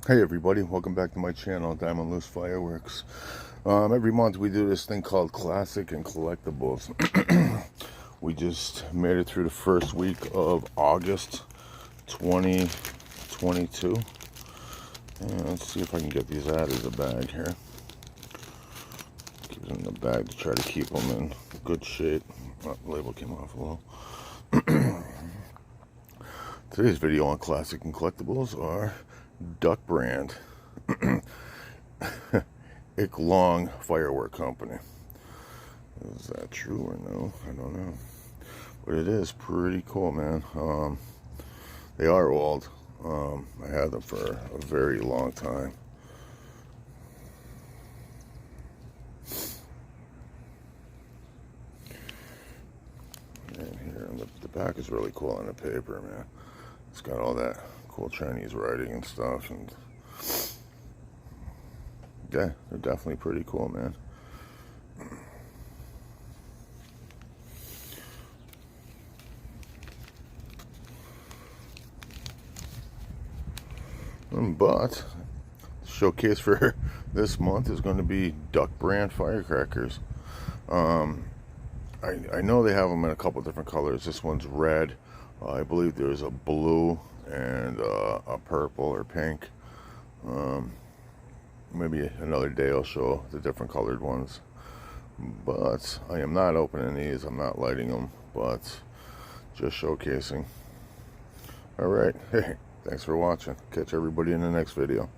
Hey everybody, welcome back to my channel, Diamond Loose Fireworks. Every month we do this thing called Classic and Collectibles. We just made it through the first week of August 2022. And let's see if I can get these out of the bag here. Keep them in the bag to try to keep them in good shape. Oh, the label came off a little. Today's video on Classic and Collectibles are Duck Brand. Ick Long Firework Company. Is that true or no? I don't know. But it is pretty cool, man. They are old. I had them for a very long time. And here, the back is really cool on the paper, man. It's got all that cool Chinese writing and stuff, and yeah, they're definitely pretty cool, man. But the showcase for this month is going to be Duck Brand firecrackers. I know they have them in a couple different colors. This one's red. I believe there's a blue and a purple or pink. Maybe another day I'll show the different colored ones. But I am not opening these. I'm not lighting them, but just showcasing. All right. Hey, thanks for watching. Catch everybody in the next video.